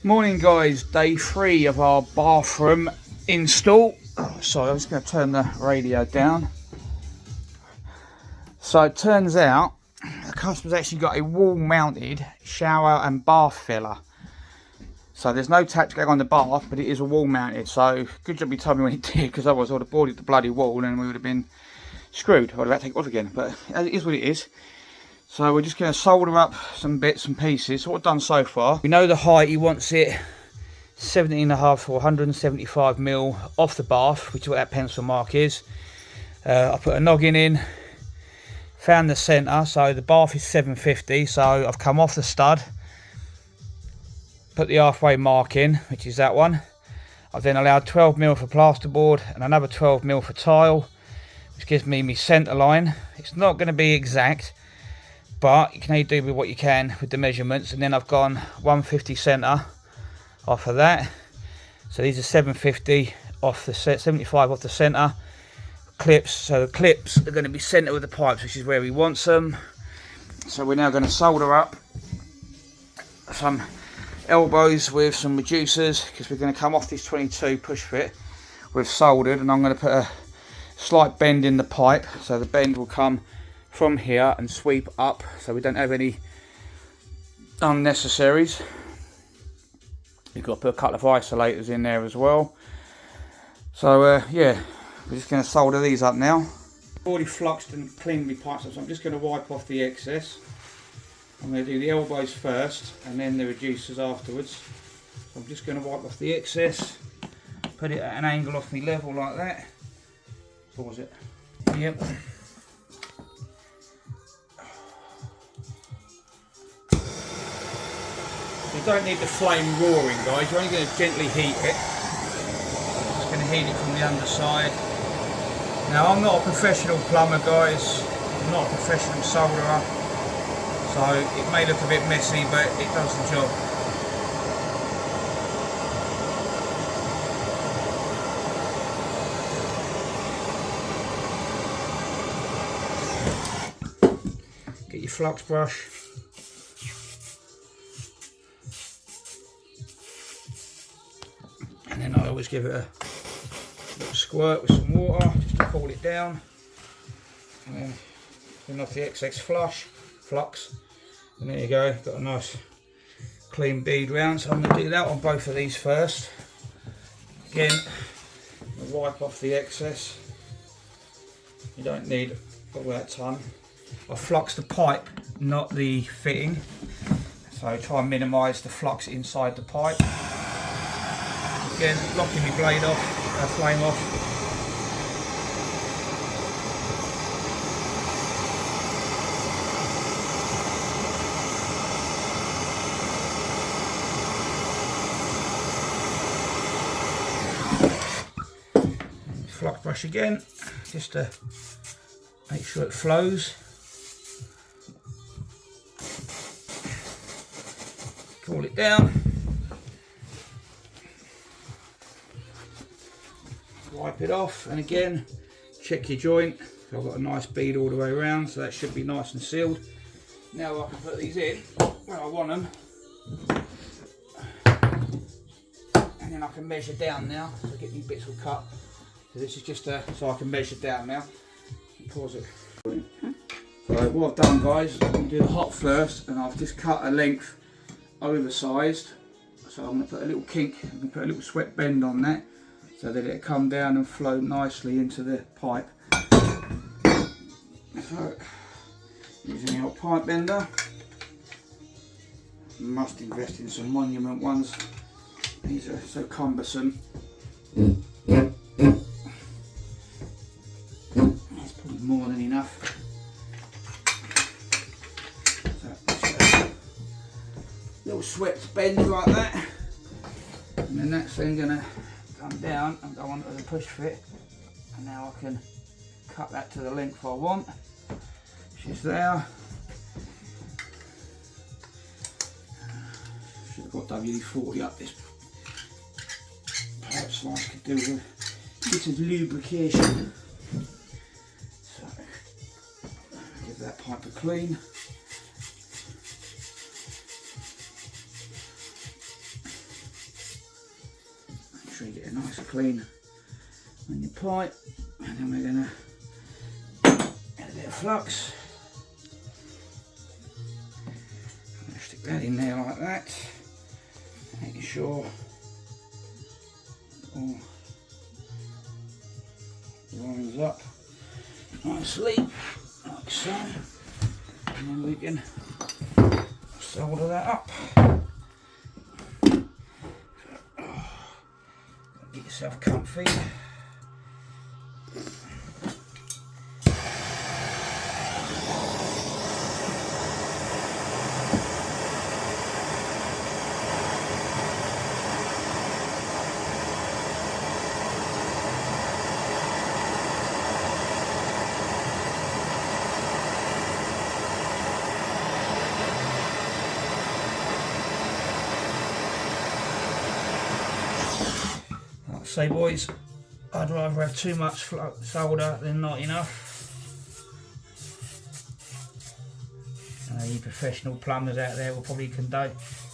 Morning guys, day 3 of our bathroom install. Sorry, I'm just going to turn the radio down. So it turns out the customer's actually got a wall mounted shower and bath filler. So there's no tap to go on the bath, but it is a wall mounted. So good job you told me when it did, because otherwise I would have boarded the bloody wall and we would have been screwed. I would have had to take it off again, but it is what it is. So we're just going to solder up some bits and pieces. So what I've done so far, we know the height, he wants it 17.5 or 175 mil off the bath, which is what that pencil mark is. I put a noggin in, found the centre, so the bath is 750, so I've come off the stud, put the halfway mark in, which is that one. I've then allowed 12 mil for plasterboard and another 12 mil for tile, which gives me my centre line. It's not going to be exact, but you can only do with what you can with the measurements. And then I've gone 150 centre off of that. So these are 750 off the set, 75 off the centre. Clips, so the clips are going to be centre with the pipes, which is where he wants them. So we're now going to solder up some elbows with some reducers, because we're going to come off this 22 push fit with soldered, and I'm going to put a slight bend in the pipe, so the bend will come from here and sweep up, so we don't have any unnecessaries. We've got to put a couple of isolators in there as well. So yeah, we're just going to solder these up now. I've already fluxed and cleaned my pipes up, so I'm just going to wipe off the excess. I'm going to do the elbows first and then the reducers afterwards. So I'm just going to wipe off the excess, put it at an angle off me level like that. Pause it. Yep. You don't need the flame roaring, guys. You're only going to gently heat it. Just going to heat it from the underside. Now, I'm not a professional plumber, guys. I'm not a professional solderer, so it may look a bit messy, but it does the job. Get your flux brush. And then I always give it a little squirt with some water just to cool it down. And then clean off the excess flux. And there you go, got a nice clean bead round. So I'm going to do that on both of these first. Again, wipe off the excess. You don't need all that ton. I flux the pipe, not the fitting. So try and minimise the flux inside the pipe. Again, locking my blade off, flame off. Flux brush again, just to make sure it flows. Cool it down. Wipe it off, and again check your joint. So I've got a nice bead all the way around, so that should be nice and sealed. Now I can put these in where I want them, and then I can measure down now. So get these bits all cut. So this is just so I can measure down now. Pause it. So what I've done, guys, I'm going to do the hot first, and I've just cut a length oversized. So I'm going to put a little kink, I'm going to put a little sweat bend on that, so that it'll come down and flow nicely into the pipe. So, using the old pipe bender. Must invest in some Monument ones. These are so cumbersome. That's probably more than enough. So, just a little sweat bend like that. And then that's then going to come down and go onto the push fit, and now I can cut that to the length I want, which is there. Should have got WD-40 up this pipe slice, could do with a bit of lubrication. So give that pipe a clean. sure you get a nice clean on your pipe, and then we're going to add a bit of flux. I'm going to stick that in there like that, making sure it all lines up nicely, like so, and then we can solder that up. Get yourself comfy. Say boys, I'd rather have too much solder than not enough. You professional plumbers out there will probably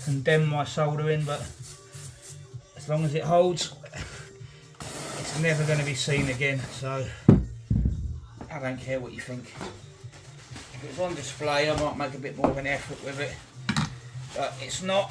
condemn my soldering, but as long as it holds, it's never going to be seen again, so I don't care what you think. If it's on display, I might make a bit more of an effort with it, but it's not.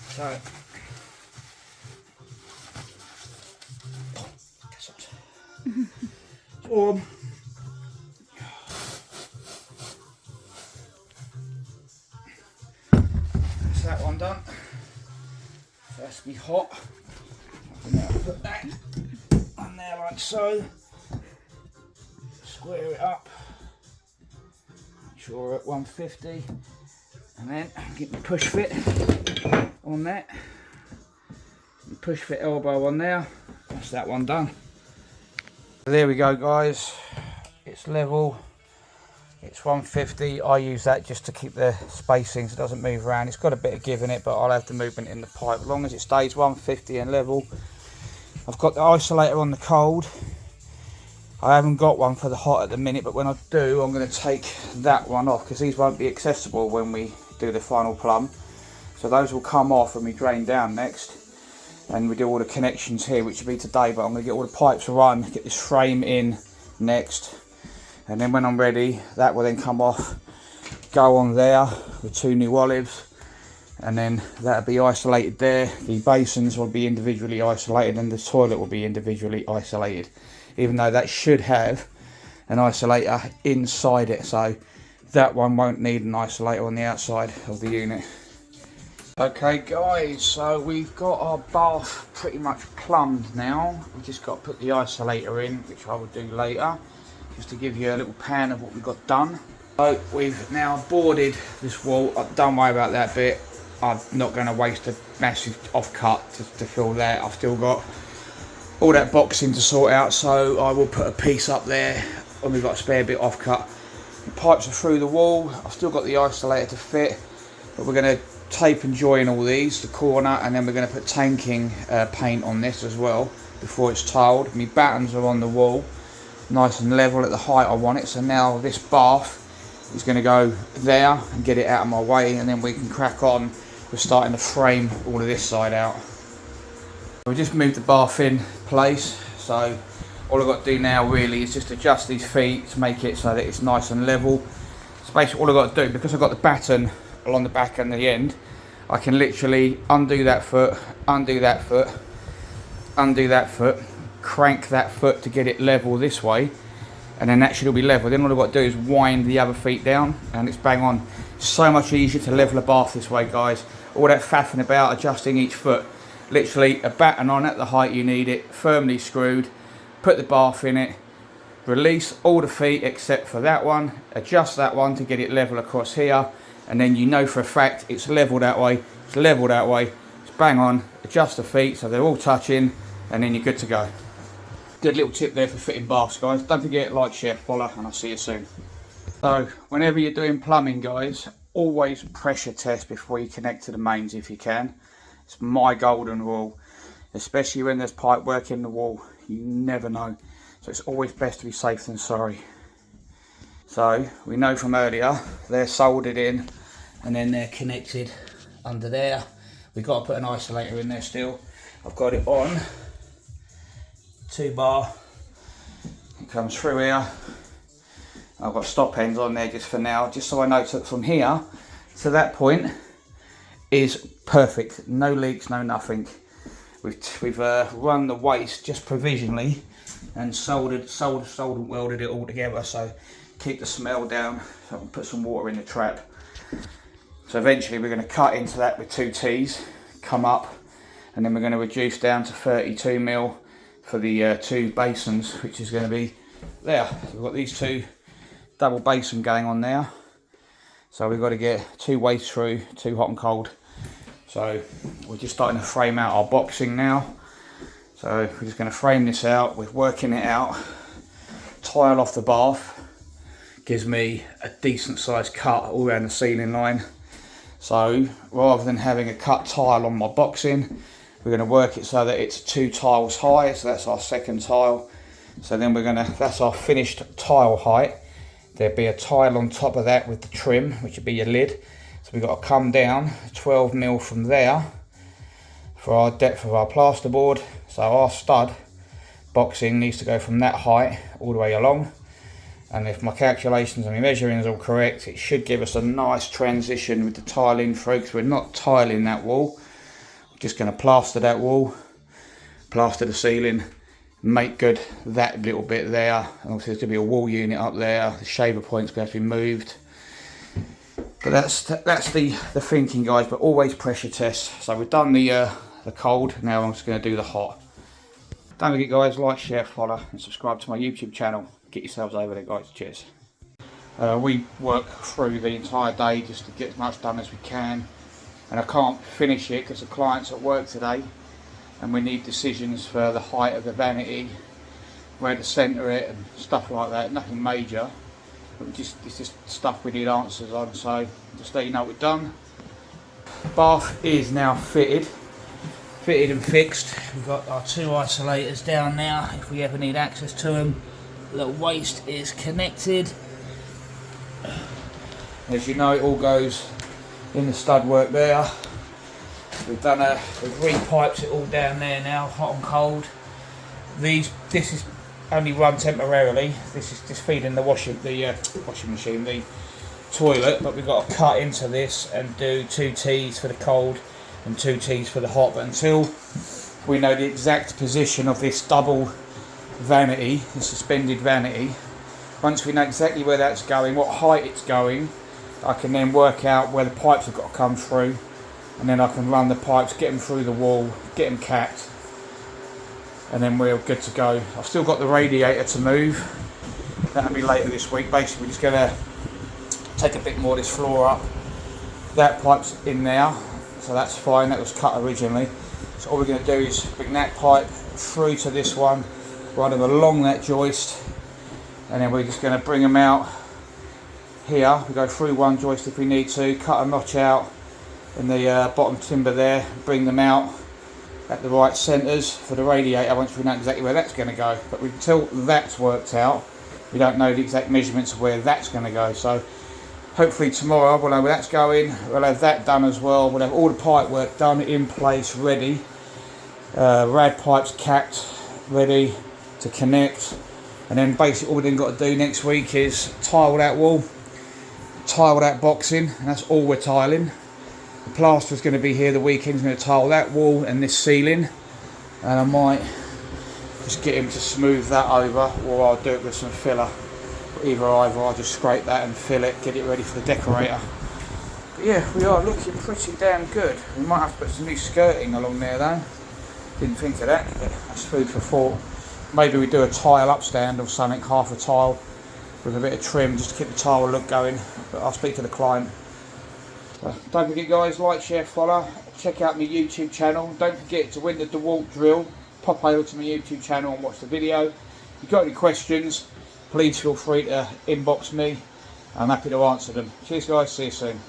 So it's warm. That's that one done. So that's to be hot. I can now put that on there like so. Square it up. Make sure we're at 150, and then get the push fit on that. Push fit elbow on there. That's that one done. There we go guys, it's level, it's 150. I use that just to keep the spacing so it doesn't move around. It's got a bit of give in it, but I'll have the movement in the pipe as long as it stays 150 and level. I've got the isolator on the cold. I haven't got one for the hot at the minute, but when I do, I'm going to take that one off because these won't be accessible when we do the final plumb. So those will come off when we drain down next. And we do all the connections here, which will be today, but I'm going to get all the pipes run, get this frame in next, and then when I'm ready, that will then come off, go on there with 2 new olives, and then that'll be isolated there. The basins will be individually isolated and the toilet will be individually isolated, even though that should have an isolator inside it, so that one won't need an isolator on the outside of the unit. Okay guys, so we've got our bath pretty much plumbed now. We've just got to put the isolator in, which I will do later, just to give you a little pan of what we've got done. So we've now boarded this wall. Don't worry about that bit. I'm not going to waste a massive offcut to fill that. I've still got all that boxing to sort out, so I will put a piece up there when we've got a spare bit offcut. The pipes are through the wall. I've still got the isolator to fit, but we're going to tape and join all these, the corner, and then we're going to put tanking paint on this as well before it's tiled. My battens are on the wall, nice and level at the height I want it, so now this bath is going to go there and get it out of my way, and then we can crack on with starting to frame all of this side out. We just moved the bath in place, so all I've got to do now really is just adjust these feet to make it so that it's nice and level. So basically all I've got to do, because I've got the batten along the back and the end, I can literally undo that foot, undo that foot, undo that foot, crank that foot to get it level this way, and then that should all be level. Then all I've got to do is wind the other feet down and it's bang on. So much easier to level a bath this way guys. All that faffing about adjusting each foot, literally a batten on at the height you need it, firmly screwed, put the bath in it, release all the feet except for that one, adjust that one to get it level across here, and then you know for a fact it's level that way, it's level that way, it's bang on, adjust the feet so they're all touching, and then you're good to go. Good little tip there for fitting baths guys. Don't forget, like, share, follow, and I'll see you soon. So whenever you're doing plumbing guys, always pressure test before you connect to the mains if you can. It's my golden rule, especially when there's pipe work in the wall. You never know, so it's always best to be safe than sorry. So we know from earlier they're soldered in and then they're connected under there We've got to put an isolator in there still. I've got it on 2 bar. It comes through here. I've got stop ends on there just for now, just so I know that from here to that point is perfect. No leaks, no nothing. We've run the waste just provisionally and soldered and welded it all together, so keep the smell down. So I can put some water in the trap. So eventually we're going to cut into that with 2 T's, come up, and then we're going to reduce down to 32 mil for the 2 basins, which is going to be there. So we've got these 2 double basin going on now. So we've got to get 2 waste through, 2 hot and cold. So we're just starting to frame out our boxing now. So we're just going to frame this out. We're working it out. Tile off the bath gives me a decent sized cut all around the ceiling line. So rather than having a cut tile on my boxing, we're going to work it so that it's 2 tiles high. So that's our second tile. So then that's our finished tile height. There'll be a tile on top of that with the trim, which would be your lid. So we've got to come down 12 mil from there for our depth of our plasterboard. So our stud boxing needs to go from that height all the way along. And if my calculations and my measuring is all correct, it should give us a nice transition with the tiling through, because we're not tiling that wall. We're just going to plaster that wall, plaster the ceiling, make good that little bit there. And obviously there's going to be a wall unit up there. The shaver point's going to have to be moved. But that's the thinking, guys. But always pressure test. So we've done the cold. Now I'm just going to do the hot. Don't forget, guys, like, share, follow, and subscribe to my YouTube channel. Get yourselves over there, guys. Cheers. We work through the entire day just to get as much done as we can, and I can't finish it because the client's at work today, and we need decisions for the height of the vanity, where to centre it, and stuff like that. Nothing major. It's just stuff we need answers on, so just let you know what we've done. Bath is now fitted and fixed. We've got our 2 isolators down now if we ever need access to them. The waste is connected. As you know, it all goes in the stud work there. We've re-piped it all down there now, hot and cold. This is only run temporarily. This is just feeding the washing machine, the toilet, but we've got to cut into this and do 2 T's for the cold and 2 T's for the hot. But until we know the exact position of this double vanity, the suspended vanity, once we know exactly where that's going, what height it's going, I can then work out where the pipes have got to come through, and then I can run the pipes, get them through the wall, get them capped, and then we're good to go. I've still got the radiator to move. That'll be later this week. Basically, we're just going to take a bit more of this floor up. That pipe's in there, so that's fine. That was cut originally. So all we're going to do is bring that pipe through to this one, run them along that joist, and then we're just going to bring them out here. We go through one joist if we need to, cut a notch out in the bottom timber there, bring them out at the right centres for the radiator once we know exactly where that's going to go. But until that's worked out, we don't know the exact measurements of where that's going to go. So hopefully tomorrow we'll know where that's going. We'll have that done as well. We'll have all the pipe work done, in place, ready. Rad pipes capped, ready to connect. And then basically all we've then got to do next week is tile that wall, tile that boxing, and that's all we're tiling. The plaster's going to be here the weekend's going to tile that wall and this ceiling, and I might just get him to smooth that over, or I'll do it with some filler. Either I'll just scrape that and fill it, get it ready for the decorator. But yeah, we are looking pretty damn good. We might have to put some new skirting along there though. Didn't think of that, but that's food for thought. Maybe we do a tile upstand or something, half a tile with a bit of trim just to keep the tile look going. But I'll speak to the client. Don't forget, guys, like, share, follow. Check out my YouTube channel. Don't forget to win the DeWalt drill. Pop over to my YouTube channel and watch the video. If you've got any questions, please feel free to inbox me. I'm happy to answer them. Cheers, guys. See you soon.